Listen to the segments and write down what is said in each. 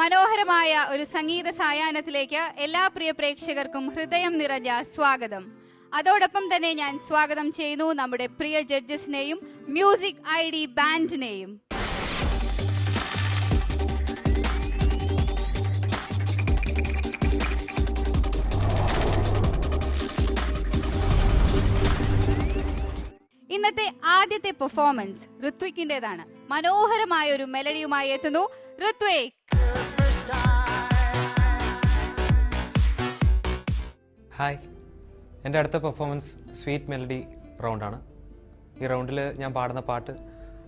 മനോഹരമായ ഒരു സംഗീത സായാഹ്നത്തിലേക്ക് എല്ലാ പ്രിയ പ്രേക്ഷകർക്കും ഹൃദയം നിറഞ്ഞ സ്വാഗതം. അതോടൊപ്പം തന്നെ ഞാൻ സ്വാഗതം ചെയ്യുന്നു നമ്മുടെ പ്രിയ ജഡ്ജസിനെയും മ്യൂസിക് ID ബാൻഡിനെയും. ഇന്നത്തെ ആദ്യത്തെ പെർഫോമൻസ് ഋത്വിക്കിൻ്റെതാണ്. മനോഹരമായ ഒരു മെലഡിയുമായി എത്തുന്നു ഋത്വിക്. ഹായ്, എൻ്റെ അടുത്ത പെർഫോമൻസ് സ്വീറ്റ് മെലഡി റൗണ്ടാണ്. ഈ റൗണ്ടിൽ ഞാൻ പാടുന്ന പാട്ട്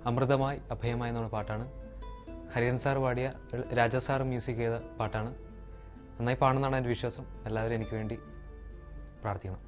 അമൃതമായി അഭയമായി എന്നുള്ള പാട്ടാണ്. ഹരിഹരൻ സാർ പാടിയ, രാജാ സാർ മ്യൂസിക് ചെയ്ത പാട്ടാണ്. നന്നായി പാടുന്നതാണ് എൻ്റെ വിശ്വാസം. എല്ലാവരും എനിക്ക് വേണ്ടി പ്രാർത്ഥിക്കണം.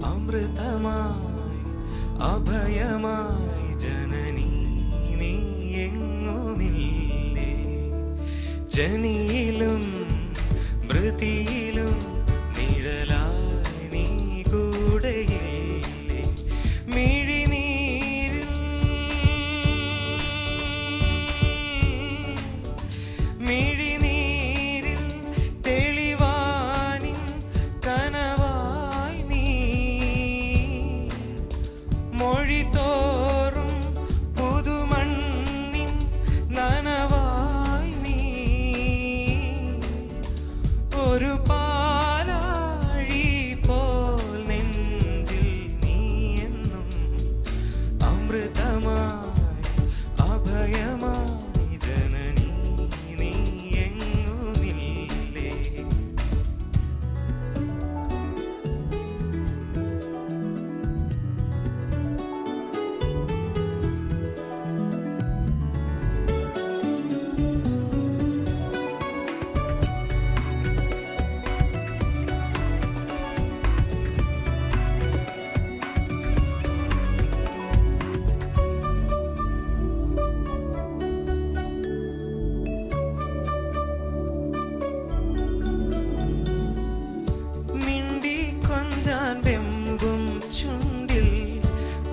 അമൃതമായി അഭയമായി ജനനീ നീ എങ്ങുമില്ലേ, ജനിയിലും മൃതിയിലും നിഴലായി നീ കൂടെയില്ലേ, മിഴിനീരിൽ മിഴിനീരിൽ തെളിവാനിൻ കനവായി നീ, മൊഴിതോറും പുതുമണ്ണിൻ നനവായി നീ, ഒരു പാലാഴി പോൽ നെഞ്ചിൽ നീ എന്നും അമൃതമായി അഭയമായി ജനനീ നീ എങ്ങുമില്ലേ. മിണ്ടി കൊഞ്ചാൻ വെമ്പും ചുണ്ടിൽ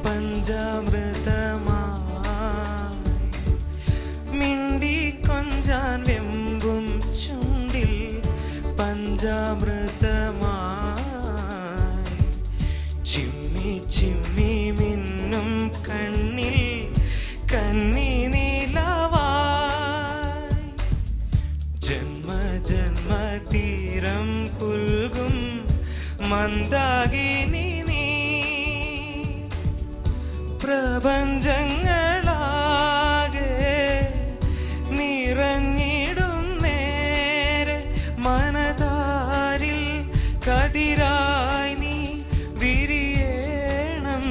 പഞ്ചാമൃതമായി, മിണ്ടി കൊഞ്ചാൻ വെമ്പും ചുണ്ടിൽ പഞ്ചാമൃതമായി, ചിമ്മി ചിമ്മി മിന്നും കണ്ണിൽ കന്നി നീലവായി, ജന്മ ജന്മ തീരം പുൽകും മന്ദാകിനി നീ, പ്രപഞ്ചങ്ങളാകെ നിറഞ്ഞിടും നേരെ മനതാരിൽ കതിരായി നീ വിരിയണം,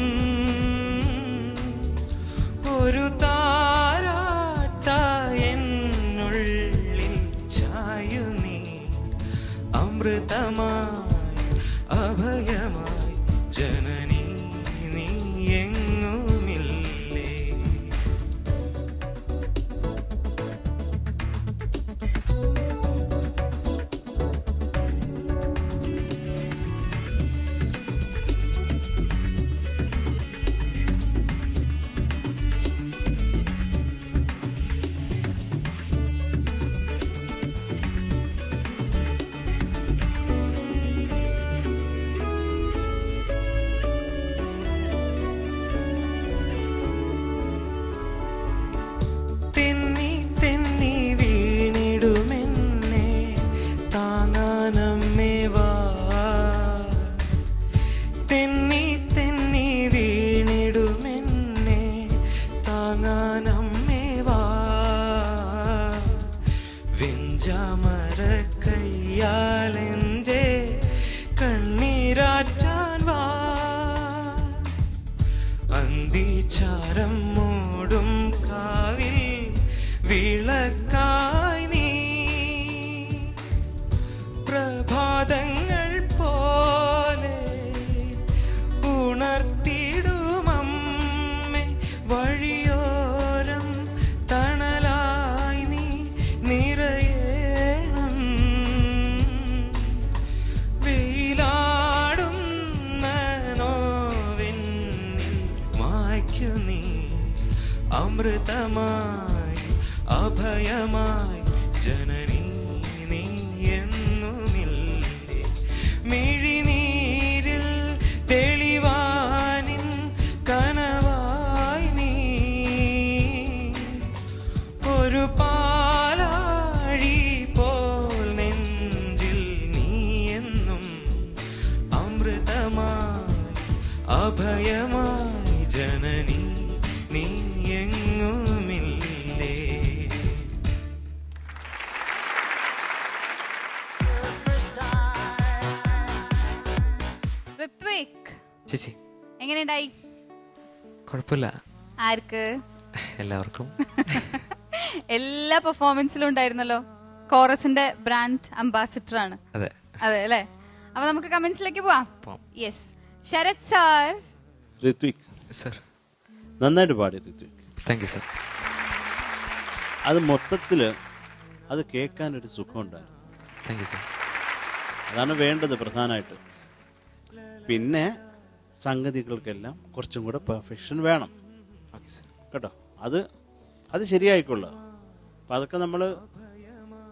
ഒരു താരാട്ടായി എന്നുള്ളിൽ ചായു നീ, അമൃതമായി അഭയമായി ജനനീ നീ എങ്ങുമില്ലേ. ചാരം മൂടും കാവിൽ വിളക്കായി നീ പ്രഭാതങ്ങൾ പോലെ ഉണർത്തിടുമമ്മേ വഴിയോരം തണലായി നീ നിറയേണം വെയിലാടുന്ന നോവെന്നിൽ മായ്ക്കു നീ അമൃതമായി അഭയമായി ജനനീ നീ എന്നുമില്ലേ മിഴിനീരിൽ തെളിവാനിൻ കനവായി നീ ഒരു പാലാഴി പോൽ നെഞ്ചിൽ നീ എന്നും അമൃതമായി അഭയമായി ജനനീ നീ എങ്ങുമില്ലേ. ഋത്വിക് ചേച്ചി എങ്ങനെയുണ്ടായി? കുഴപ്പമില്ല. ആർക്ക്? എല്ലാവർക്കും. എല്ലാ പെർഫോമൻസിലും ഉണ്ടായിരുന്നല്ലോ. കോറസിന്റെ ബ്രാൻഡ് അംബാസിഡർ ആണ്. അതെ അതെ അല്ലേ? അപ്പൊ നമുക്ക് കമന്റ്സിലേക്ക് പോവാം. പോവാം. Yes, Sharath sir. Hrithik sir. നന്നായിട്ട് പാടി ഋത്വിക്. Thank you sir. അത് മൊത്തത്തിൽ അത് കേൾക്കാൻ ഒരു സുഖമുണ്ടായിരുന്നു. Thank you sir. അതാണ് വേണ്ടത് പ്രധാനമായിട്ട്. പിന്നെ സംഗതികൾക്കെല്ലാം കുറച്ചും കൂടെ പെർഫെക്ഷൻ വേണം ഓക്കെ സർ. കേട്ടോ. അത് ശരിയായിക്കൊള്ളുക. അപ്പം അതൊക്കെ നമ്മൾ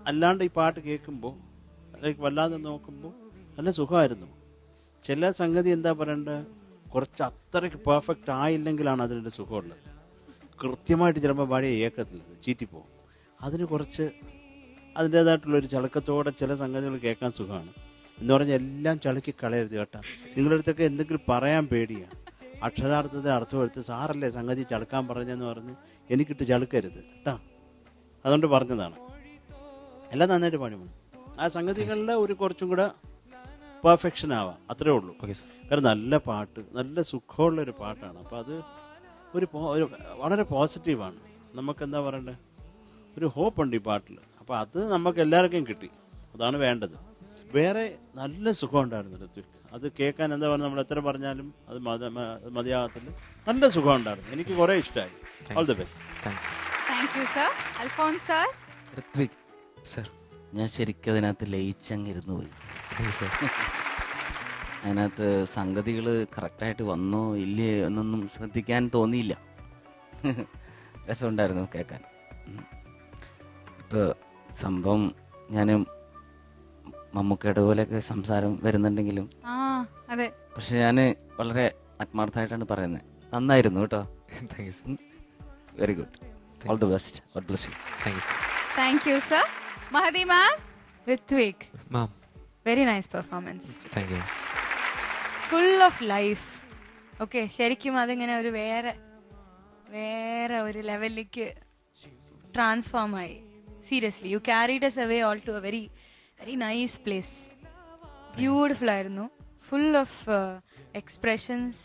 അല്ലാണ്ട് ഈ പാട്ട് കേൾക്കുമ്പോൾ അല്ലെങ്കിൽ വല്ലാതെ നോക്കുമ്പോൾ നല്ല സുഖമായിരുന്നു. ചില സംഗതി എന്താ പറയേണ്ടത്, കുറച്ച് അത്രയ്ക്ക് പെർഫെക്റ്റ് ആയില്ലെങ്കിലാണ് അതിൻ്റെ സുഖമുള്ളത്. കൃത്യമായിട്ട് ചിലപ്പോൾ പാടിയ ഏക്കത്തില്ല, ചീറ്റിപ്പോവും. അതിന് കുറച്ച് അതിൻ്റേതായിട്ടുള്ളൊരു ചളക്കത്തോടെ ചില സംഗതികൾ കേൾക്കാൻ സുഖമാണ്. എന്ന് പറഞ്ഞാൽ എല്ലാം ചളുക്കി കളയരുത് കേട്ടോ. നിങ്ങളുടെ അടുത്തൊക്കെ എന്തെങ്കിലും പറയാൻ പേടിയാണ്. അക്ഷരാർത്ഥത്തെ അർത്ഥം എടുത്ത് സാറല്ലേ സംഗതി ചളുക്കാൻ പറഞ്ഞതെന്ന് പറഞ്ഞ് എനിക്കിട്ട് ചളുക്കരുത് കേട്ടോ. അതുകൊണ്ട് പറഞ്ഞതാണ്. എല്ലാം നന്നായിട്ട് പാടി വേണം. ആ സംഗതികളിൽ ഒരു കുറച്ചും കൂടെ പെർഫെക്ഷൻ ആവാം, അത്രേ ഉള്ളൂ. Okay sir. കാരണം നല്ല പാട്ട്, നല്ല സുഖമുള്ളൊരു പാട്ടാണ്. അപ്പോൾ അത് ഒരു വളരെ പോസിറ്റീവാണ്. നമുക്കെന്താ പറയണ്ടേ, ഒരു ഹോപ്പുണ്ട് ഈ പാട്ടിൽ. അപ്പോൾ അത് നമുക്ക് എല്ലാവർക്കും കിട്ടി. അതാണ് വേണ്ടത്. വേറെ നല്ല സുഖം ഉണ്ടായിരുന്നു ഋത്വിക്. അത് കേൾക്കാൻ എന്താ പറയുക, നമ്മൾ എത്ര പറഞ്ഞാലും അത് മതിയാകത്തില്ല. നല്ല സുഖം ഉണ്ടായിരുന്നു. എനിക്ക് കുറേ ഇഷ്ടമായി. All the best. Thank you sir. Alphons sir. Hrithik sir. ഞാൻ ശരിക്കും അതിനകത്ത് ലയിച്ചങ്ങിരുന്നു പോയി. അതിനകത്ത് സംഗതികൾ കറക്റ്റായിട്ട് വന്നോ ഇല്ലേ എന്നൊന്നും ശ്രദ്ധിക്കാൻ തോന്നിയില്ല. രസമുണ്ടായിരുന്നു കേൾക്കാൻ. ഇപ്പോൾ സംഭവം ഞാൻ മമ്മൂക്കയുടെ പോലെയൊക്കെ സംസാരം വരുന്നുണ്ടെങ്കിലും അതെ, പക്ഷെ ഞാൻ വളരെ ആത്മാർത്ഥമായിട്ടാണ് പറയുന്നത്. നന്നായിരുന്നു കേട്ടോ. Thank you sir. Very good. All the best. God bless you. Thank you sir. Thank you sir. Mahadi ma'am. Hrithik, ma'am. Very nice performance. Thank you. Full of life. Okay, ശരിക്കും അതിങ്ങനെ ഒരു വേറെ ഒരു ലെവലിലേക്ക് ട്രാൻസ്ഫോം ആയി. Seriously you carried us away all to a very very nice place. Beautiful ആയിരുന്നു. Full of expressions,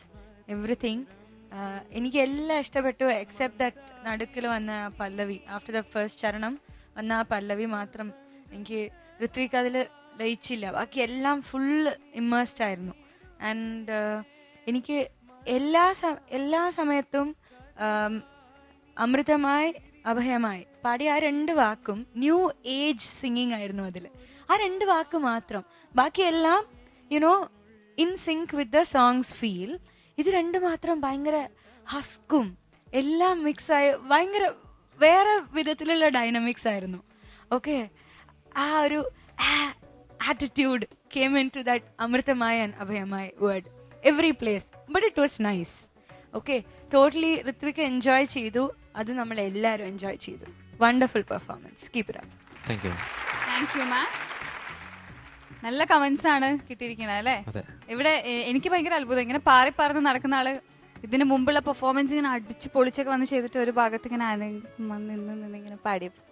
everything. എനിക്ക് എല്ലാം ഇഷ്ടപ്പെട്ടു എക്സെപ്റ്റ് ദാറ്റ് നടുക്കിൽ വന്ന പല്ലവി. ആഫ്റ്റർ ദ ഫസ്റ്റ് ചരണം വന്ന ആ പല്ലവി മാത്രം എനിക്ക് ഋത്വിക് അതിൽ ലയിച്ചില്ല. ബാക്കി എല്ലാം ഫുള്ള് ഇമ്മേഴ്സ്ഡ് ആയിരുന്നു. ആൻഡ് എനിക്ക് എല്ലാ സമയത്തും അമൃതമായി അഭയമായി പാടിയ ആ 2 വാക്കും ന്യൂ ഏജ് സിംഗിങ് ആയിരുന്നു അതിൽ. ആ 2 വാക്ക് മാത്രം. ബാക്കിയെല്ലാം you know in sync with the songs feel. ഇത് 2 മാത്രം ഭയങ്കര ഹസ്കും എല്ലാം മിക്സായി ഭയങ്കര വേറെ വിധത്തിലുള്ള ഡൈനമിക്സ് ആയിരുന്നു. ഓക്കെ, ആ ഒരു attitude came into that Amritamaya and Abhayamaya word every place, but it was nice. Okay, totally Ritwik enjoy ചെയ്തു. അത് നമ്മൾ എല്ലാവരും എൻജോയ് ചെയ്തു. Wonderful performance. Keep it up. Thank you. Thank you മാം. നല്ല കമന്റ്സ് ആണ് കിട്ടിയിരിക്കണത് അല്ലേ? ഇവിടെ എനിക്ക് ഭയങ്കര അത്ഭുതം. ഇങ്ങനെ പാറി പറന്ന് നടക്കുന്ന ആള് ഇതിന് മുമ്പുള്ള പെർഫോമൻസ് ഇങ്ങനെ അടിച്ച് പൊളിച്ചൊക്കെ വന്ന് ചെയ്തിട്ട് ഒരു ഭാഗത്ത് ഇങ്ങനെ ഇങ്ങനെ പാടിയപ്പോൾ.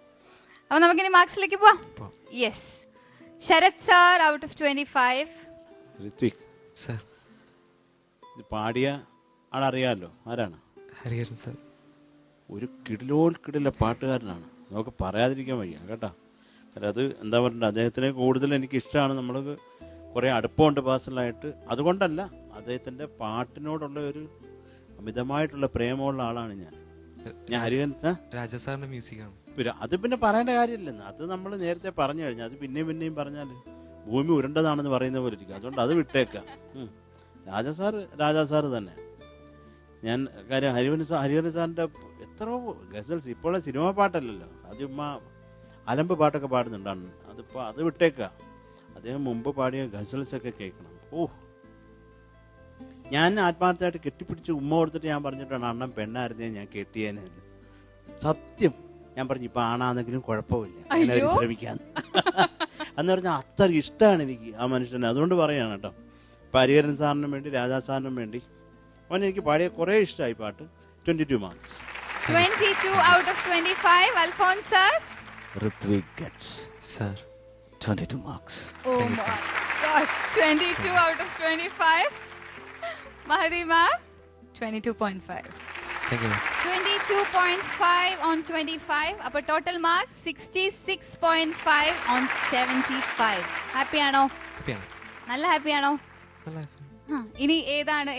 അപ്പൊ നമുക്കിനി മാർക്സിലേക്ക് പോവാം. Yes, Sharath sir out of 25. Hrithik sir. ഇത് പാടിയ ആളറിയാമല്ലോ ആരാണ്? ഹരിഹരൻ സാർ. ഒരു കിടില പാട്ടുകാരനാണ്, നമുക്ക് പറയാതിരിക്കാൻ വയ്യ കേട്ടോ. കാരണം അത് എന്താ പറയുക, അദ്ദേഹത്തിനെ കൂടുതൽ എനിക്ക് ഇഷ്ടമാണ്. നമ്മൾ കുറേ അടുപ്പമുണ്ട് പേഴ്സണലായിട്ട്. അതുകൊണ്ടല്ല, അദ്ദേഹത്തിൻ്റെ പാട്ടിനോടുള്ള ഒരു അമിതമായിട്ടുള്ള പ്രേമമുള്ള ആളാണ് ഞാൻ. ഹരിഹരൻ രാജാ സാറിൻ്റെ മ്യൂസിക്കാണ്. അത് പിന്നെ പറയേണ്ട കാര്യമില്ലെന്ന്, അത് നമ്മൾ നേരത്തെ പറഞ്ഞു കഴിഞ്ഞാൽ അത് പിന്നെയും പറഞ്ഞാൽ ഭൂമി ഉരുണ്ടതാണെന്ന് പറയുന്ന പോലെ ഇരിക്കും. അതുകൊണ്ട് അത് വിട്ടേക്കാം. രാജാ സാറ് തന്നെ. ഞാൻ കാര്യം ഹരിഹരൻ സാറിൻ്റെ എത്രയോ ഗസൽസ്, ഇപ്പോഴെ സിനിമ പാട്ടല്ലല്ലോ, അത് ചുമ്മാ അലമ്പ് പാട്ടൊക്കെ പാടുന്നുണ്ടാണ്. അതിപ്പോൾ അത് വിട്ടേക്കുക. അദ്ദേഹം മുമ്പ് പാടിയ ഗസൽസൊക്കെ കേൾക്കണം. ഞാൻ ആത്മാർത്ഥമായിട്ട് കെട്ടിപ്പിടിച്ച് ഉമ്മ കൊടുത്തിട്ട് ഞാൻ പറഞ്ഞിട്ടാണ്, അണ്ണൻ പെണ്ണായിരുന്നേ ഞാൻ കെട്ടിയേനെ. സത്യം ഞാൻ പറഞ്ഞു, ഇപ്പം ആണാണെങ്കിലും കുഴപ്പമില്ല, അങ്ങനെ ശ്രമിക്കാൻ എന്ന് പറഞ്ഞാൽ അത്ര ഇഷ്ടമാണ് എനിക്ക് ആ മനുഷ്യനെ. അതുകൊണ്ട് പറയാണ് കേട്ടോ. ഇപ്പം ഹരിഹരൻ സാറിനും വേണ്ടി, രാജാ സാറിനും വേണ്ടി അവൻ എനിക്ക് പാടിയ കുറേ ഇഷ്ടമായി പാട്ട്. 22 marks. 22 out of 25. Alphonse sir. Hrithik ഗച്ച് sir 22 marks. Oh my God. 22 out of 25. Mahadi ma'am. 22.5. Thank you. 22.5 on 25. അപ്പോൾ ടോട്ടൽ മാർക്ക് 66.5 on 75. ഹാപ്പിയാണോ? ഹാപ്പിയാണ്. നല്ല ഹാപ്പിയാണോ? നല്ല happy. ഇനി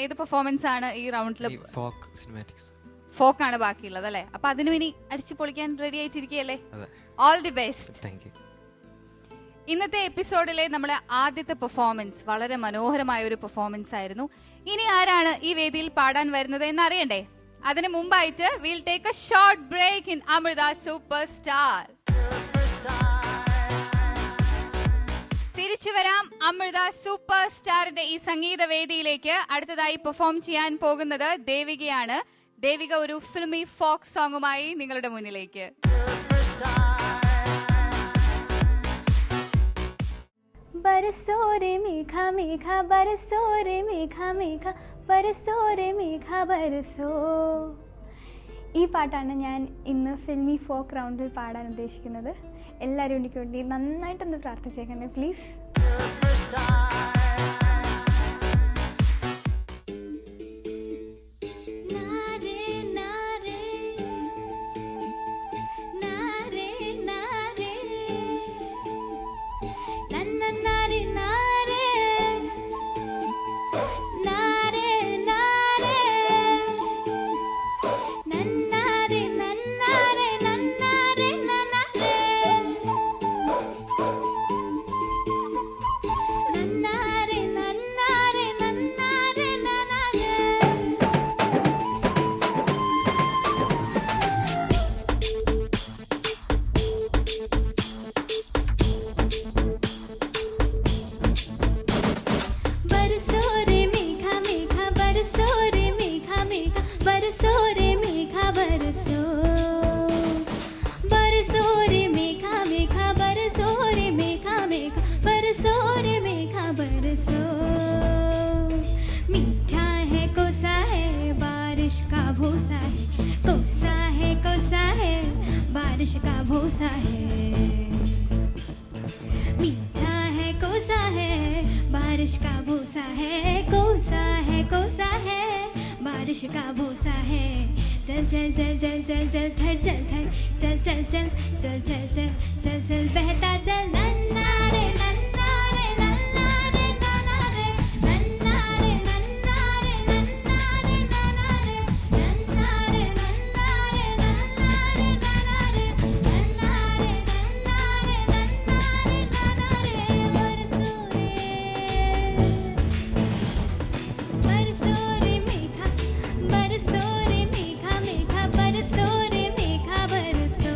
ഏത് പെർഫോമൻസ് ആണ് ഈ റൗണ്ടിൽ? Folk cinematics. ഫോക്ക് ആണ് ബാക്കിയുള്ളത് അല്ലേ? അപ്പൊ അതിനും ഇനി അടിച്ചു പൊളിക്കാൻ റെഡി ആയിട്ടിരിക്കുകയല്ലേ? അതെ. All the best. Thank U. ഇന്നത്തെ എപ്പിസോഡിലെ നമ്മുടെ ആദ്യത്തെ പെർഫോമൻസ് വളരെ മനോഹരമായ ഒരു പെർഫോമൻസ് ആയിരുന്നു. ഇനി ആരാണ് ഈ വേദിയിൽ പാടാൻ വരുന്നത് എന്ന് അറിയണ്ടേ? അതിനു മുമ്പായിട്ട് we'll take a short break in Amrita Superstar. തിരിച്ചു വരാം അമൃത സൂപ്പർ സ്റ്റാറിന്റെ ഈ സംഗീത വേദിയിലേക്ക്. അടുത്തതായി പെർഫോം ചെയ്യാൻ പോകുന്നത് ദേവികയാണ്. ദേവിക ഒരു ഫിൽമി ഫോക്ക് സോങ്ങുമായി നിങ്ങളുടെ മുന്നിലേക്ക്. बरसो रे मेघा मेघा बरसो रे मेघा मेघा बरसो रे मेघा बरसो. ഈ പാട്ടാണ് ഞാൻ ഇന്ന് ഫിൽമി ഫോക്ക് റൗണ്ടിൽ പാടാൻ ഉദ്ദേശിക്കുന്നത്. എല്ലാവരും എനിക്ക് വേണ്ടി നന്നായിട്ടൊന്ന് പ്രാർത്ഥിച്ചേക്കണേ പ്ലീസ്. बारिश का भूसा है, मीठा है कोसा है, बारिश का भूसा है, कोसा है कोसा है, बारिश का भूसा है. चल चल चल चल चल चल थर चल थर चल चल चल चल चल चल चल चल बहता चल. नन्ना रे नन्ना रे नन्ना रे नन्ना रे नन्ना रे नन्ना रे नन्ना रे नन्ना रे नन्ना रे नन्ना रे नन्ना रे नन्ना रे नन्ना रे नन्ना रे नन्ना रे बरसो रे मेघा बरसो रे मेघा मेघा बरसो रे मेघा बरसो.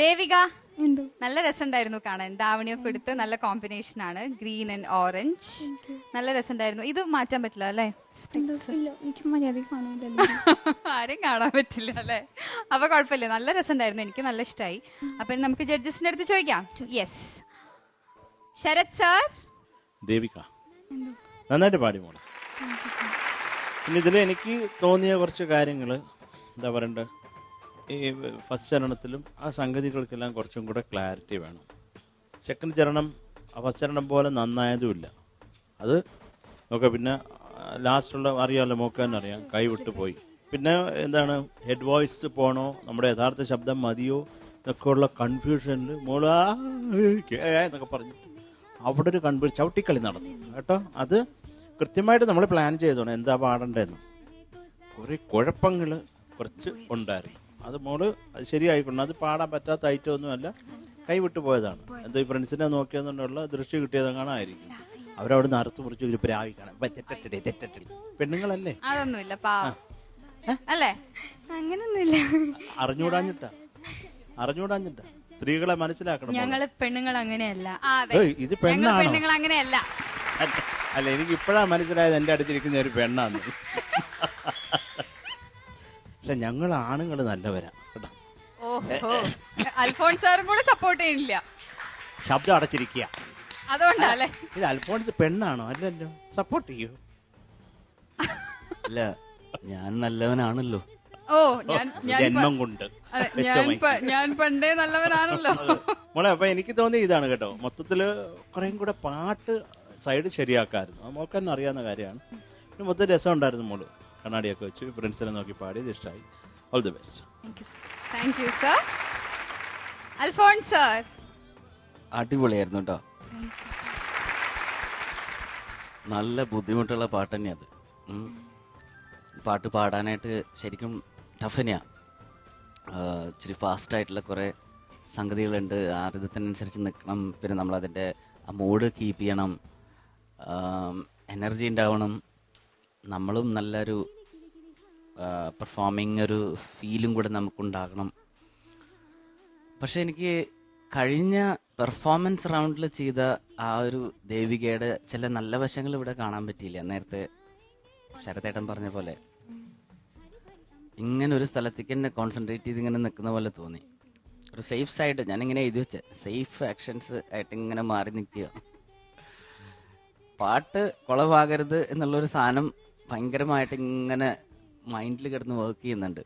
ദേവിക, എന്തോ നല്ല രസമുണ്ടായിരുന്നു കാണാൻ. ധാവണിയൊക്കെ എടുത്ത് നല്ല കോമ്പിനേഷൻ ആണ്, ഗ്രീൻ ആൻഡ് ഓറഞ്ച്. നല്ല രസമുണ്ടായിരുന്നു. ഇത് മാറ്റാൻ പറ്റില്ല അല്ലേ? എന്തോ ഇല്ല, എനിക്ക് മര്യാദ കാണൂലല്ലോ. ആരും കാണാൻ പറ്റില്ല അല്ലേ? അപ്പൊ കുഴപ്പമില്ല, നല്ല രസമുണ്ടായിരുന്നു, എനിക്ക് നല്ല ഇഷ്ടമായി. അപ്പൊ ഇനി നമുക്ക് ജഡ്ജസിന്റെ അടുത്ത് ചോദിക്കാം. Yes, Sharath sir. ദേവിക നന്നായിട്ട് പാടി മോളെ. പിന്നെ ഇതിൽ എനിക്ക് തോന്നിയ കുറച്ച് കാര്യങ്ങൾ എന്താ പറയണ്ടത്, ഈ ഫസ്റ്റ് ചരണത്തിലും ആ സംഗതികൾക്കെല്ലാം കുറച്ചും കൂടെ ക്ലാരിറ്റി വേണം. സെക്കൻഡ് ചരണം ഫസ്റ്റ് ചരണം പോലെ നന്നായതുമില്ല. അത് നോക്കാം. പിന്നെ ലാസ്റ്റുള്ള അറിയാമല്ലോ, മോക്കാൻ അറിയാം, കൈവിട്ട് പോയി. പിന്നെ എന്താണ്, ഹെഡ് വോയിസ് പോകണോ, നമ്മുടെ യഥാർത്ഥ ശബ്ദം മതിയോ എന്നൊക്കെയുള്ള കൺഫ്യൂഷനിൽ മോള് എന്നൊക്കെ പറഞ്ഞു അവിടെ ഒരു കൺഫ്യൂഷൻ, ചവിട്ടിക്കളി നടന്നു കേട്ടോ. അത് കൃത്യമായിട്ട് നമ്മൾ പ്ലാൻ ചെയ്തോണം എന്താ പാടേണ്ടതെന്ന്. കുറേ കുഴപ്പങ്ങൾ കുറച്ച് ഉണ്ടായിരുന്നു. അത് മോള് അത് ശരിയായിക്കൊണ്ട്, അത് പാടാൻ പറ്റാത്ത ഐറ്റം ഒന്നുമല്ല, കൈവിട്ട് പോയതാണ്. എന്താ ഈ ഫ്രണ്ട്സിനെ നോക്കിയെന്നുള്ള ദൃഷ്ടി കിട്ടിയത് കാണാമായിരിക്കും. അവരവിടെ നിന്ന് അറുത്ത് മുറിച്ച് ഒരു പ്രാവി കാണാം, തെറ്റട്ടി പെണ്ണുങ്ങളല്ലേ, അതൊന്നുമില്ല പാവം അല്ലേ? അങ്ങനൊന്നുമില്ല. അറിഞ്ഞൂടാഞ്ഞിട്ടാ സ്ത്രീകളെ മനസ്സിലാക്കണം. ഞങ്ങള് പെണ്ണുങ്ങൾ അങ്ങനെയല്ല. ഇത് പെണ്ണാണോ? പെണ്ണുങ്ങൾ അങ്ങനെയല്ല. അല്ല, എനിക്ക് ഇപ്പോഴാണ് മനസ്സിലായത് എൻ്റെ അടുത്തിരിക്കുന്ന ഒരു പെണ്ണാണ്. പക്ഷെ ഞങ്ങൾ ആണുങ്ങൾ നല്ലവരാ കേട്ടോ. ഓഹോ, അൽഫോൺസ് സാറും കൂടെ സപ്പോർട്ട് ചെയ്യണില്ല, ശബ്ദം അടച്ചിരിക്കുക. അതുകൊണ്ടല്ലേ? ഇത് അൽഫോൺസ് പെണ്ണാണോ? അല്ലല്ലോ, സപ്പോർട്ട് ചെയ്യൂ. അല്ല, ഞാൻ നല്ലവനാണല്ലോ. ഓ, ജന്മം കൊണ്ട് ഞാൻ പണ്ടേ നല്ലവനാണല്ലോ മോളെ. അപ്പൊ എനിക്ക് തോന്നി ഇതാണ് കേട്ടോ, മൊത്തത്തില് കുറേം കൂടെ പാട്ട് സൈഡ് ശരിയാക്കായിരുന്നു. മോൾക്ക് തന്നെ അറിയാവുന്ന കാര്യമാണ്. പിന്നെ മൊത്തം രസം ഉണ്ടായിരുന്നു. മോള് കണ്ണാടിയൊക്കെ വെച്ച് ഫ്രണ്ട്സിനെ നോക്കി പാടിയത് ഇഷ്ടമായി. All the best. Thank you sir. Alphonse sir. അടിപൊളിയായിരുന്നു കേട്ടോ. നല്ല ബുദ്ധിമുട്ടുള്ള പാട്ട് തന്നെയാണ് അത്. പാട്ട് പാടാനായിട്ട് ശരിക്കും ടഫ് തന്നെയാണ്. ഇച്ചിരി ഫാസ്റ്റായിട്ടുള്ള കുറേ സംഗതികളുണ്ട്. ആ റിതത്തിനനുസരിച്ച് നിൽക്കണം. പിന്നെ നമ്മളതിൻ്റെ ആ മൂഡ് കീപ്പ് ചെയ്യണം, എനർജി ഉണ്ടാവണം. നമ്മളും നല്ലൊരു പെർഫോമിങ് ഒരു ഫീലും കൂടെ നമുക്കുണ്ടാകണം. പക്ഷെ എനിക്ക് കഴിഞ്ഞ പെർഫോമൻസ് റൗണ്ടിൽ ചെയ്ത ആ ഒരു ദേവികയുടെ ചില നല്ല വശങ്ങൾ ഇവിടെ കാണാൻ പറ്റിയില്ല. നേരത്തെ ശരത്തേട്ടൻ പറഞ്ഞ പോലെ ഇങ്ങനെ ഒരു സ്ഥലത്തേക്ക് എന്നെ കോൺസെൻട്രേറ്റ് ചെയ്ത് ഇങ്ങനെ നിൽക്കുന്ന പോലെ തോന്നി. ഒരു സേഫ് സൈഡ് ഞാനിങ്ങനെ എഴുതി വെച്ച സേഫ് ആക്ഷൻസ് ആയിട്ട് ഇങ്ങനെ മാറി നിൽക്കുക. പാട്ട് കുളമാകരുത് എന്നുള്ളൊരു സാധനം ഭയങ്കരമായിട്ട് ഇങ്ങനെ മൈൻഡിൽ കിടന്ന് വർക്ക് ചെയ്യുന്നുണ്ട്.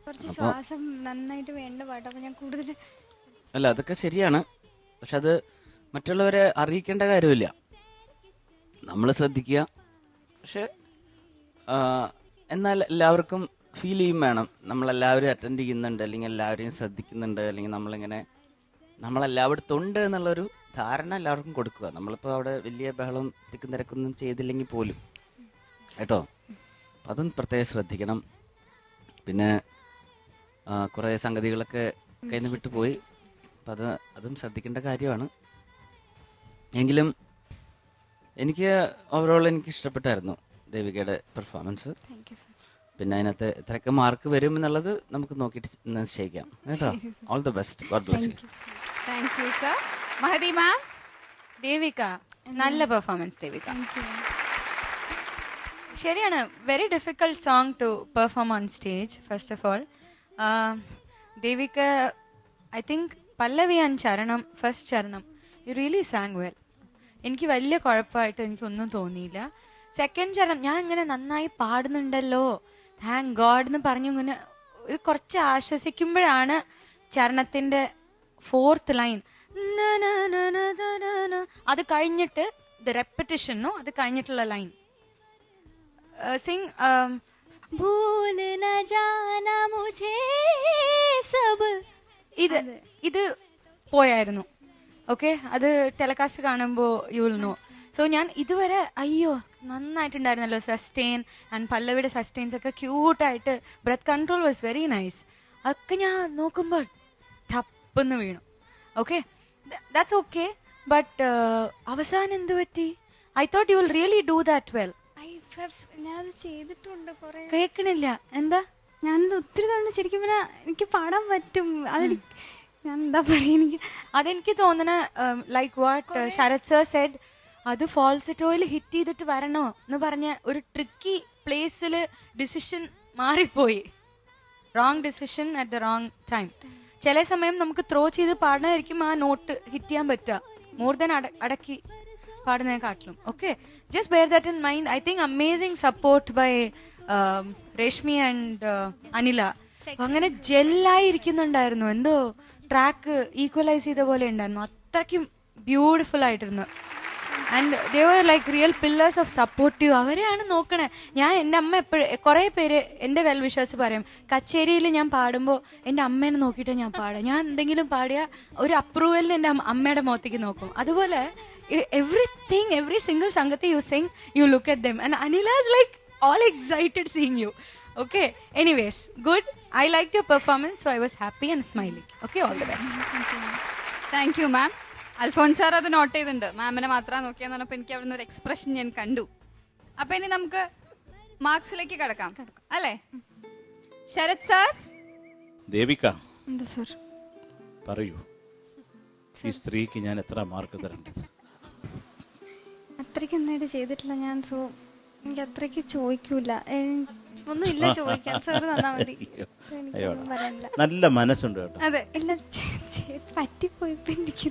കുറച്ച് ശ്വാസം നന്നായിട്ട് വേണ്ട പാട്ട്. അപ്പൊ ഞാൻ കൂടുതൽ അല്ല, അതൊക്കെ ശരിയാണ്. പക്ഷെ അത് മറ്റുള്ളവരെ അറിയിക്കേണ്ട കാര്യമില്ല, നമ്മൾ ശ്രദ്ധിക്കുക. പക്ഷെ എന്നാൽ എല്ലാവർക്കും ഫീൽ ചെയ്യും വേണം, നമ്മളെല്ലാവരും അറ്റൻഡ് ചെയ്യുന്നുണ്ട്, അല്ലെങ്കിൽ എല്ലാവരെയും ശ്രദ്ധിക്കുന്നുണ്ട്, അല്ലെങ്കിൽ നമ്മളെല്ലായിടത്തും ഉണ്ട് എന്നുള്ളൊരു ധാരണ എല്ലാവർക്കും കൊടുക്കുക. നമ്മളിപ്പോൾ അവിടെ വലിയ ബഹളം തിക്കും തിരക്കൊന്നും ചെയ്തില്ലെങ്കിൽ പോലും കേട്ടോ. അപ്പം അതും പ്രത്യേകം ശ്രദ്ധിക്കണം. പിന്നെ കുറേ സംഗതികളൊക്കെ കയ്യിൽ നിന്ന് വിട്ടുപോയി. അപ്പം അതും ശ്രദ്ധിക്കേണ്ട കാര്യമാണ്. എങ്കിലും എനിക്ക് ഓവറോൾ എനിക്ക് ഇഷ്ടപ്പെട്ടായിരുന്നു ദേവികയുടെ പെർഫോമൻസ്. പിന്നെ അതിനകത്ത് എത്രയൊക്കെ മാർക്ക് വരും എന്നുള്ളത് നമുക്ക് നോക്കിയിട്ട് നിശ്ചയിക്കാം കേട്ടോ. All the best. God bless you. Thank you sir. Mahadi ma'am. Devika നല്ല പെർഫോമൻസ്. ദേവിക ശരിയാണ്, very difficult song to perform on stage. First of all Devika, I think pallavi and charanam, first charanam you really sang well. എനിക്ക് വലിയ കുഴപ്പമായിട്ട് എനിക്കൊന്നും തോന്നിയില്ല. സെക്കൻഡ് ചരണം ഞാൻ ഇങ്ങനെ നന്നായി പാടുന്നുണ്ടല്ലോ, താങ്ക് ഗോഡ് എന്ന് പറഞ്ഞു ഇങ്ങനെ ഒരു കുറച്ച് ആശ്വസിക്കുമ്പോഴാണ് ചരണത്തിൻ്റെ 4th ലൈൻ അത് കഴിഞ്ഞിട്ട് ദ റെപ്പറ്റീഷനോ അത് കഴിഞ്ഞിട്ടുള്ള ലൈൻ സിംഗ് ഭൂൽ ന ജാനാ മുझे സബ് ഇത് പോയായിരുന്നു. ഓക്കെ, അത് ടെലികാസ്റ്റ് കാണുമ്പോൾ യു വിൽ നോ. സോ ഞാൻ ഇതുവരെ അയ്യോ നന്നായിട്ടുണ്ടായിരുന്നല്ലോ, സസ്റ്റെയിൻ ആൻഡ് പല്ലവിയുടെ സസ്റ്റെയിൻസ് ഒക്കെ ക്യൂട്ടായിട്ട്, breath control was very nice. അതൊക്കെ ഞാൻ നോക്കുമ്പോൾ ടപ്പെന്ന് വീണു. Okay, that's okay. ബട്ട് അവസാനം എന്ത് പറ്റി? I thought you will really do that well. ഞാനത് ചെയ്തിട്ടുണ്ട് കുറെ. കേൾക്കണില്ല എന്താ? ഞാനത് ഒത്തിരി തവണ ശരിക്കും പിന്നെ എനിക്ക് പാടാൻ പറ്റും. അതിൽ ഞാൻ എന്താ പറയുക, എനിക്ക് അതെനിക്ക് തോന്നണ like what Sharath sir said, അത് ഫാൾസെറ്റോയിൽ ഹിറ്റ് ചെയ്തിട്ട് വരണോ എന്ന് പറഞ്ഞ ഒരു ട്രിക്കി പ്ലേസിൽ ഡിസിഷൻ മാറിപ്പോയി. Wrong decision at the wrong time. ചില സമയം നമുക്ക് ത്രോ ചെയ്ത് പാടണമായിരിക്കും ആ നോട്ട് ഹിറ്റ് ചെയ്യാൻ പറ്റുക, മോർ ദാൻ അടക്കി പാടുന്നതിനെക്കാട്ടിലും. Okay, just bear that in mind. I think amazing support by Rashmi and Anila. അങ്ങനെ ജെല്ലായി ഇരിക്കുന്നുണ്ടായിരുന്നു, എന്തോ ട്രാക്ക് ഈക്വലൈസ് ചെയ്ത പോലെ ഉണ്ടായിരുന്നു. അത്രയ്ക്കും ബ്യൂട്ടിഫുൾ ആയിട്ടിരുന്നു. And they were like real pillars of supportive. അവരെയാണ് നോക്കണേ. എൻ്റെ അമ്മ എപ്പോഴും കുറേ പേര് എൻ്റെ വെൽ വിഷേഴ്സ് പറയും, കച്ചേരിയിൽ ഞാൻ പാടുമ്പോൾ എൻ്റെ അമ്മേനെ നോക്കിയിട്ട് ഞാൻ പാടാം. ഞാൻ എന്തെങ്കിലും പാടിയാൽ ഒരു അപ്രൂവലിന് എൻ്റെ അമ്മയുടെ മുഖത്തേക്ക് നോക്കും. അതുപോലെ എവറിത്തിങ്, എവറി സിംഗിൾ സംഗതി you sing, you look at them. And Anila is like all excited seeing you. Okay, anyways, good. I liked your performance, so I was happy and smiling. Okay, all the best. Thank you ma'am. Alphons sir അത് note ചെയ്തിട്ടുണ്ട്, മാമിനെ മാത്രം നോക്കിയെന്ന് പറഞ്ഞപ്പോൾ എനിക്ക് അവിടെ നിന്ന് ഒരു expression ഞാൻ കണ്ടു. അപ്പം ഇനി നമുക്ക് മാർക്സിലേക്ക് കടക്കാം അല്ലേ? ശരത് സാർ. ദേവിക, എന്താ സർ? പറയൂ, ഈ സ്ത്രീക്ക് ഞാൻ എത്ര മാർക്ക് തരേണ്ടത്? അത്രയ്ക്ക് നന്നായിട്ട് ചെയ്തിട്ടില്ല ഞാൻ. സോ എനിക്ക് അത്രയ്ക്ക് ചോദിക്കൂല, ഒന്നുമില്ല ചോദിക്കാൻ. സാർ തന്നാ മതി, എനിക്കൊന്നും പറയാനില്ല. നല്ല മനസ്സുണ്ട് കേട്ടോ. അതെ, ഇല്ല പറ്റിപ്പോയിപ്പോ എനിക്ക്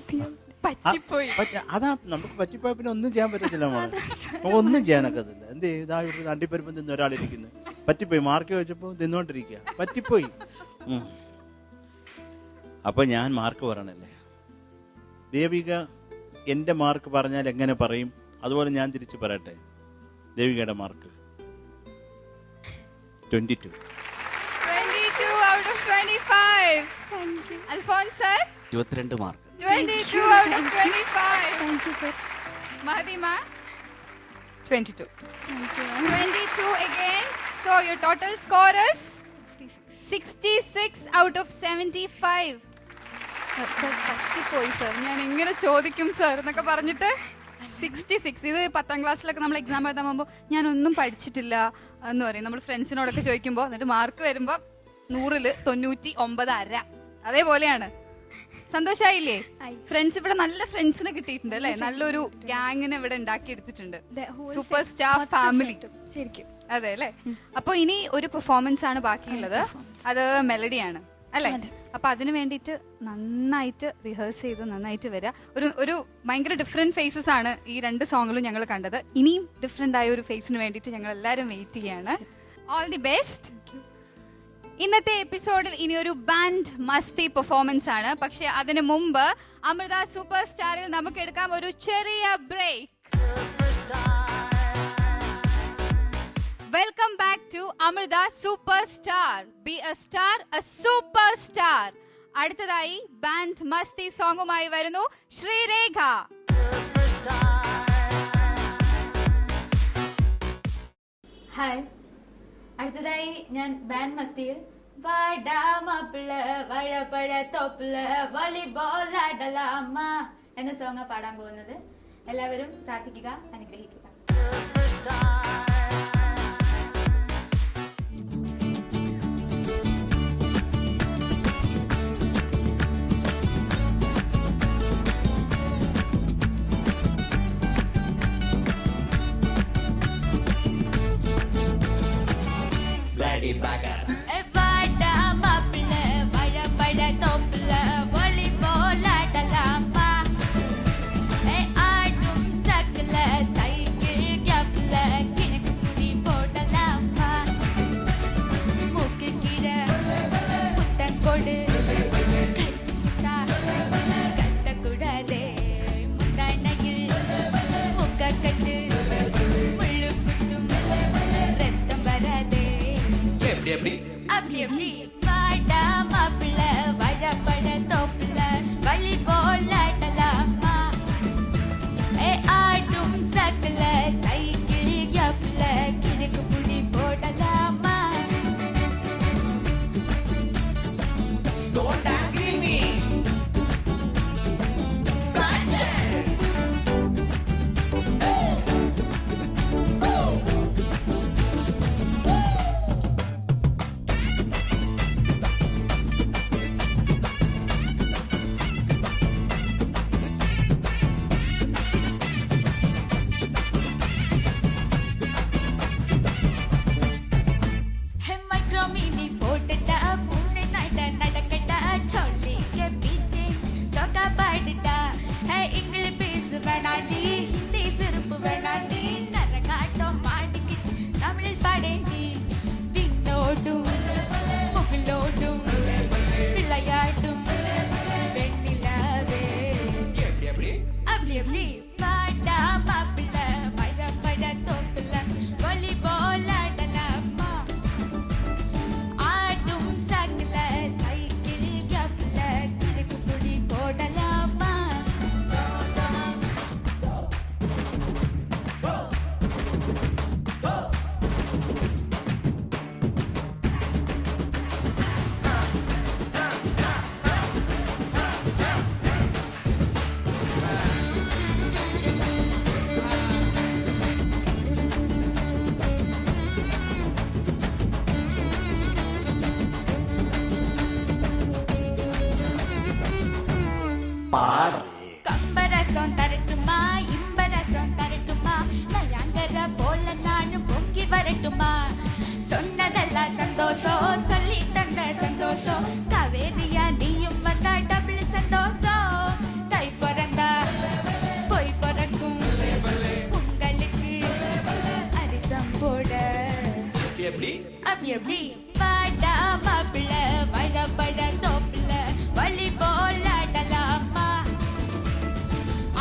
പറ്റിപ്പോയി. അതാ നമുക്ക് പറ്റിപ്പോയ പിന്നെ ഒന്നും ചെയ്യാൻ പറ്റത്തില്ല. നമുക്ക് ഒന്നും ചെയ്യാനൊക്കത്തില്ല. എന്ത് ഇതാ ഇവിടെ അണ്ടിപ്പരിപ്പം തിന്ന് ഒരാളിരിക്കുന്നു, പറ്റിപ്പോയി. മാർക്ക് ചോദിച്ചപ്പോൾ തിന്നുകൊണ്ടിരിക്കുക, പറ്റിപ്പോയി. അപ്പൊ ഞാൻ മാർക്ക് പറയണല്ലേ ദേവിക? എൻ്റെ മാർക്ക് പറഞ്ഞാൽ എങ്ങനെ പറയും, അതുപോലെ ഞാൻ തിരിച്ച് പറയട്ടെ. ദേവികയുടെ mark 22. 22 out of 25. Thank you. Alphonse sir 22 mark. 22 out of 25. Thank you sir. മഹദിമ 22. Thank you. 22 again. So your total score is 66 out of 75. Sir പറ്റിപ്പോയി സർ, ഞാൻ ഇങ്ങനെ ചോദിക്കും സർ എന്നൊക്കെ പറഞ്ഞിട്ട് 66. ഇത് 10ാം ക്ലാസ്സിലൊക്കെ നമ്മൾ എക്സാം എഴുതാൻ പോകുമ്പോൾ ഞാനൊന്നും പഠിച്ചിട്ടില്ല എന്ന് പറയും നമ്മൾ ഫ്രണ്ട്സിനോടൊക്കെ ചോദിക്കുമ്പോൾ. എന്നിട്ട് മാർക്ക് വരുമ്പോൾ 100ൽ 99.5. അതേപോലെയാണ്. സന്തോഷായില്ലേ? ഫ്രണ്ട്സ് ഇവിടെ നല്ല ഫ്രണ്ട്സിനെ കിട്ടിയിട്ടുണ്ട് അല്ലേ? നല്ലൊരു ഗ്യാങ്ങിനെ ഇവിടെ ഉണ്ടാക്കി എടുത്തിട്ടുണ്ട്. സൂപ്പർ സ്റ്റാർ ഫാമിലി ശരിക്കും. അതെ അല്ലേ? അപ്പോൾ ഇനി ഒരു പെർഫോമൻസ് ആണ് ബാക്കിയുള്ളത്, അത് മെലഡിയാണ് അല്ലേ? അപ്പൊ അതിന് വേണ്ടിയിട്ട് നന്നായിട്ട് റിഹേഴ്സ് ചെയ്ത് നന്നായിട്ട് വരിക. ഒരു ഭയങ്കര ഡിഫറെന്റ് ഫേസസ് ആണ് ഈ 2 സോങ്ങിലും ഞങ്ങൾ കണ്ടത്. ഇനിയും ഡിഫറെന്റ് ആയ ഒരു ഫേസിന് വേണ്ടിയിട്ട് ഞങ്ങൾ എല്ലാവരും വെയിറ്റ് ചെയ്യാണ്. All the best. ഇന്നത്തെ എപ്പിസോഡിൽ ഇനിയൊരു ബാൻഡ് മസ്തി പെർഫോമൻസ് ആണ്. പക്ഷെ അതിനു മുമ്പ് അമൃത സൂപ്പർ സ്റ്റാറിൽ നമുക്ക് എടുക്കാം ഒരു ചെറിയ break. Welcome back to Amrita super star. Be a star, a super star. അടുത്തതായി ബാൻഡ് മസ്തി സോങ്ങുമായി വരുന്നു ശ്രീരേഖ. ഹായ്, അടുത്തതായി ഞാൻ ബാൻഡ് മസ്തിയിൽ വഴപ്പഴ തോപ്പില് വോളിബോൾ ആടലാമ എന്ന സോങ് പാടാൻ പോകുന്നത്. എല്ലാവരും പ്രാർത്ഥിക്കുക, അനുഗ്രഹിക്കുക. Bloody bagger. கம்பரசம் தரட்டுமா இம்பரசம் தரட்டுமா நயங்கர போல நானும் பொங்கி வரட்டுமா சொன்னதெல்லாம் சந்தோஷம் சொல்லி தந்த சந்தோஷம் காவேரியா நீயும் வந்தா டபுள் சந்தோஷம் தை பிறந்தா போய் பிறக்கும் உங்களுக்கு அரிசம் போட அப்படி எப்படி பாடா மாப்பிள்ள வழப்பட தோப்புல வழி போல ஆடலாமா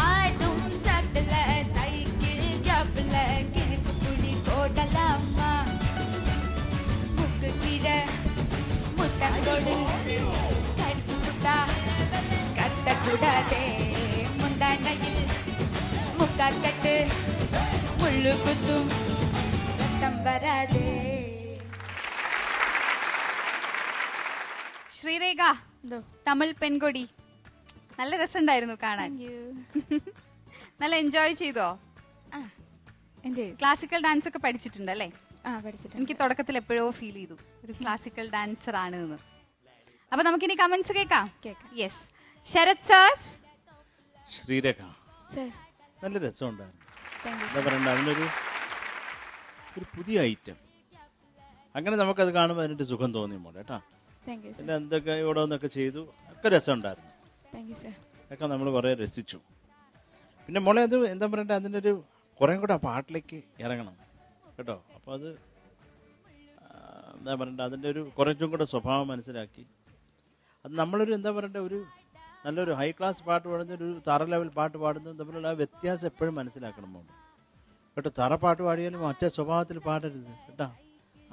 ஆடும் சக்கல சைக்கிள் ஜாப்புல கிழக்கு புடி போடலாமா முக்கு கீழே முட்டங்கோடு கடிச்சு புட்டா கத்தக்கூடாதே முந்தாண்டையில் முக்கா கட்டு முள்ளு குத்தும் ரத்தம் வராதே. ശ്രീരേഖ തമിഴ് പെൺകൊടി നല്ല രസമുണ്ടായിരുന്നു കാണാൻ. നല്ല എൻജോയ് ചെയ്തോ? ക്ലാസിക്കൽ ഡാൻസ് ഒക്കെ പഠിച്ചിട്ടുണ്ടല്ലേ? എനിക്ക് തുടക്കത്തിൽ എപ്പോഴോ ഫീൽ ചെയ്തു ഒരു ക്ലാസിക്കൽ ഡാൻസർ ആണ് എന്ന്. അപ്പൊ നമുക്കിനി കമന്റ്സ് കേൾക്കാം. Yes, Sharath sir. ശ്രീരേഖ നല്ല രസമുണ്ടായിരുന്നു. എന്താ പറയണ്ട, അതിനൊരു പുതിയ ഐറ്റം. അങ്ങനെ നമുക്കത് കാണുമ്പോൾ അതിൻ്റെ സുഖം തോന്നി മോളെ കേട്ടോ. പിന്നെ എന്തൊക്കെ ഇവിടെ ഒന്നൊക്കെ ചെയ്തു, ഒക്കെ രസമുണ്ടായിരുന്നു. ഒക്കെ നമ്മൾ കുറേ രസിച്ചു. പിന്നെ മോളെ അത് എന്താ പറയണ്ടേ, അതിൻ്റെ ഒരു കുറേ കൂടെ ആ പാട്ടിലേക്ക് ഇറങ്ങണം കേട്ടോ. അപ്പോൾ അത് എന്താ പറയണ്ടേ, അതിൻ്റെ ഒരു കുറച്ചും കൂടെ സ്വഭാവം മനസ്സിലാക്കി അത് നമ്മളൊരു എന്താ പറയണ്ടേ, ഒരു നല്ലൊരു ഹൈ ക്ലാസ് പാട്ട് പാടുന്ന ഒരു തറ ലെവൽ പാട്ട് പാടുന്നതും തമ്മിലുള്ള ആ വ്യത്യാസം എപ്പോഴും മനസ്സിലാക്കണം മോള് കേട്ടോ. തറ പാട്ട് പാടിയാലും മറ്റേ സ്വഭാവത്തിൽ പാടരുത് കേട്ടോ.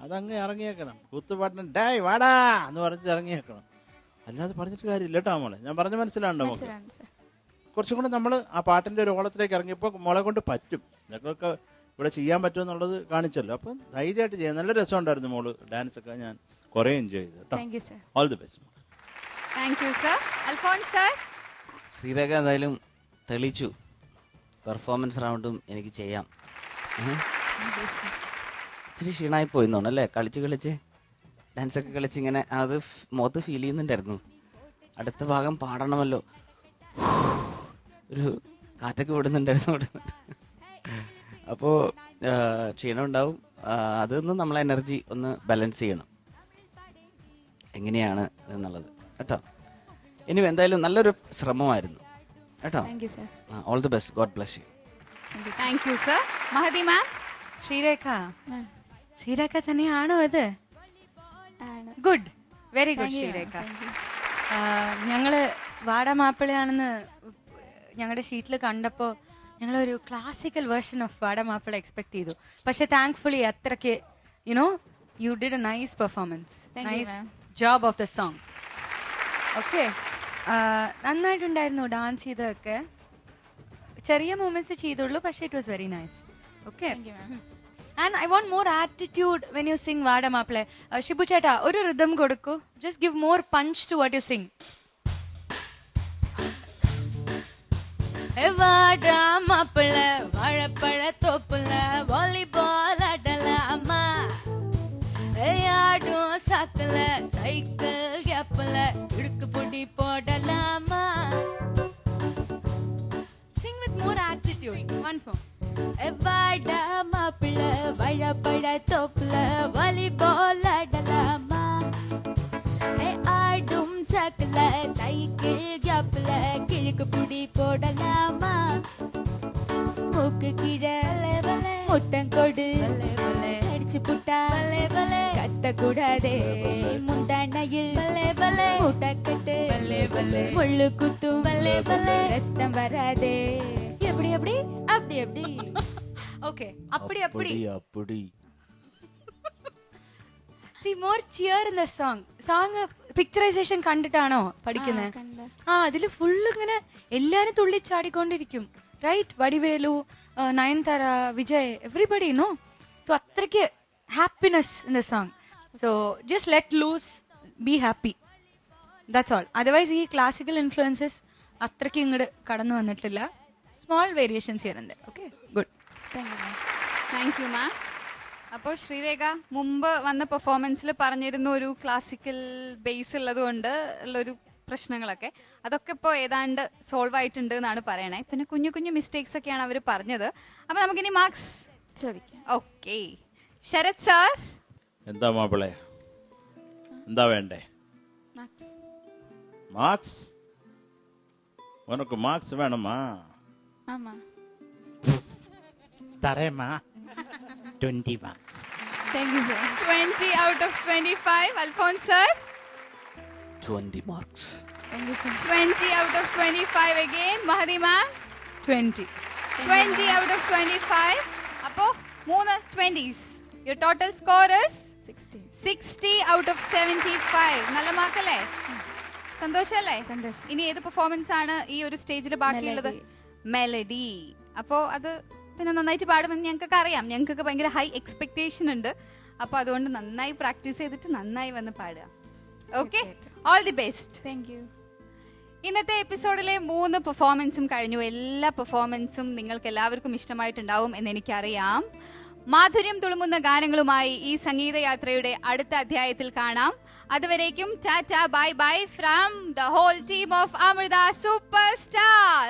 അതങ്ങ് ഇറങ്ങിയേക്കണം. കുത്തുപാട്ടിന് ഡായ് വാടാ എന്ന് പറഞ്ഞിട്ട് ഇറങ്ങിയേക്കണം. അല്ലാതെ പറഞ്ഞിട്ട് കാര്യമില്ല കേട്ടോ മോളെ. ഞാൻ പറഞ്ഞ മനസ്സിലാണ്ടോ മോളെ? കുറച്ചും കൂടെ നമ്മൾ ആ പാട്ടിൻ്റെ ഒരു ഓളത്തിലേക്ക് ഇറങ്ങിയപ്പോൾ മോളെ കൊണ്ട് പറ്റും. ഞങ്ങൾക്ക് ഇവിടെ ചെയ്യാൻ പറ്റുമെന്നുള്ളത് കാണിച്ചല്ലോ. അപ്പം ധൈര്യമായിട്ട് ചെയ്യാം. നല്ല രസമുണ്ടായിരുന്നു മോള്. ഡാൻസ് ഒക്കെ ഞാൻ കുറേ എൻജോയ് ചെയ്തു കേട്ടോ. All the best. Thank you sir. Alphons sir. Sreerekha എന്തായാലും തെളിയിച്ചു, പെർഫോമൻസ് റൗണ്ടും എനിക്ക് ചെയ്യാം. ഇച്ചിരി ക്ഷീണമായി പോയിന്നോണം അല്ലേ, കളിച്ച് ഡാൻസൊക്കെ കളിച്ച് ഇങ്ങനെ അത് മുഖത്ത് ഫീൽ ചെയ്യുന്നുണ്ടായിരുന്നു. അടുത്ത ഭാഗം പാടണമല്ലോ, ഒരു കാറ്റൊക്കെ വിടുന്നുണ്ടായിരുന്നു. അപ്പോൾ ക്ഷീണം ഉണ്ടാവും. അതൊന്ന് നമ്മളെ എനർജി ഒന്ന് ബാലൻസ് ചെയ്യണം എങ്ങനെയാണ് എന്നുള്ളത് കേട്ടോ. ഇനി എന്തായാലും നല്ലൊരു ശ്രമമായിരുന്നു കേട്ടോ. All the best. God bless you. Thank you sir. Mahathi ma'am. Sreerekha തന്നെയാണോ ഇത്? Good, very good Sreerekha. ഞങ്ങള് വാടമാപ്പിളയാണെന്ന് ഞങ്ങളുടെ ഷീറ്റിൽ കണ്ടപ്പോൾ ഞങ്ങളൊരു ക്ലാസിക്കൽ വേർഷൻ ഓഫ് വാടമാപ്പിള എക്സ്പെക്ട് ചെയ്തു. പക്ഷെ താങ്ക്ഫുള്ളി അത്രയ്ക്ക് you did a nice performance, nice job of the song. Okay, നന്നായിട്ടുണ്ടായിരുന്നു ഡാൻസ് ചെയ്തതൊക്കെ. ചെറിയ മൂമെന്റ്സ് ചെയ്തുള്ളൂ, പക്ഷെ it was very nice. Okay, and I want more attitude when you sing Vada Maple. Shibu Cheta, oru rhythm kodukku. Just give more punch to what you sing. Vada Maple, Vazhapada Thoppula, volleyball adalama. Aadu sakala, cycle gapla, idukku pudi podalama. Sing with more attitude. Once more. Vada Maple, Vazhapada Thoppula, volleyball adalama. Aadum sakala, cycle gapla, kilku pudi podalama. Mukku kira muttam kodu kadichu putta kattakoodade mundanayil mutta kattu mullu kuttum rattam varade. எப்படி எப்படி அப்படி எப்படி okay அப்படி அப்படி அப்படி see more cheer in the song picturisation കണ്ടിട്ടാണോ പഠിക്കുന്നത്? അതില് ഫുള്ള് ഇങ്ങനെ എല്ലാരും തുള്ളിച്ചാടിക്കൊണ്ടിരിക്കും. Right? Vadivelu, Nayanthara, Vijay, everybody no. So അത്രയ്ക്ക് happiness in the song. So just let loose, be happy, that's all. Otherwise ഈ ക്ലാസിക്കൽ ഇൻഫ്ലുവൻസസ് അത്രയ്ക്ക് ഇങ്ങോട്ട് കടന്നു വന്നിട്ടില്ല. സ്മോൾ വേരിയേഷൻസ് ചെയ്യുന്നുണ്ട്. Okay, good. Thank you ma'am. അപ്പോൾ ശ്രീരേഖ മുമ്പ് വന്ന പെർഫോമൻസിൽ പറഞ്ഞിരുന്ന ഒരു ക്ലാസിക്കൽ ബേസ് ഉള്ളത് കൊണ്ട് ഉള്ളൊരു പ്രശ്നങ്ങളൊക്കെ അതൊക്കെ ഇപ്പോൾ ഏതാണ്ട് സോൾവ് ആയിട്ടുണ്ട് എന്നാണ് പറയണേ. പിന്നെ കുഞ്ഞു കുഞ്ഞു മിസ്റ്റേക്സ് ഒക്കെയാണ് അവർ പറഞ്ഞത്. അപ്പോൾ നമുക്കിനി മാർക്സ് ചോദിക്കാം. Okay, Sarath sir. എന്താ മാപ്പിളെ, എന്താ വേണ്ടേ? മാർക്സ്? ഉനക്ക് മാർക്സ് വേണമാ? ആമാ. തരേമാ 20 marks. Thank you, sir. 20 out of 25. Alphonse sir. 20 marks. Thank you, sir. 20 out of 25 again. Mahadi ma'am. 20. 20 out of 25. അപ്പോ 3 20s. Your total score is 60 out of 75. നല്ല മാർക്കല്ലേ? സന്തോഷല്ലേ? സന്തോഷം. ഇനി ഏത് പെർഫോമൻസ് ആണ് ഈ ഒരു സ്റ്റേജിൽ ബാക്കിയുള്ളത്? മെലഡി. അപ്പോൾ അത് പിന്നെ നന്നായിട്ട് പാടുമെന്ന് ഞങ്ങൾക്കൊക്കെ അറിയാം. ഞങ്ങൾക്കൊക്കെ ഭയങ്കര ഹൈ എക്സ്പെക്ടേഷൻ ഉണ്ട്. അപ്പോൾ അതുകൊണ്ട് നന്നായി പ്രാക്ടീസ് ചെയ്തിട്ട് നന്നായി വന്ന് പാടുക. Okay, all the best. Thank U. ഇന്നത്തെ എപ്പിസോഡിലെ 3 പെർഫോമൻസും കഴിഞ്ഞു. എല്ലാ പെർഫോമൻസും നിങ്ങൾക്ക് എല്ലാവർക്കും ഇഷ്ടമായിട്ടുണ്ടാവും എന്ന് എനിക്കറിയാം. മാധുര്യം തുളുമ്പുന്ന ഗാനങ്ങളുമായി ഈ സംഗീതയാത്രയുടെ അടുത്ത അധ്യായത്തിൽ കാണാം. അതുവരേക്കും tata bye bye from the whole team of Amrita super star.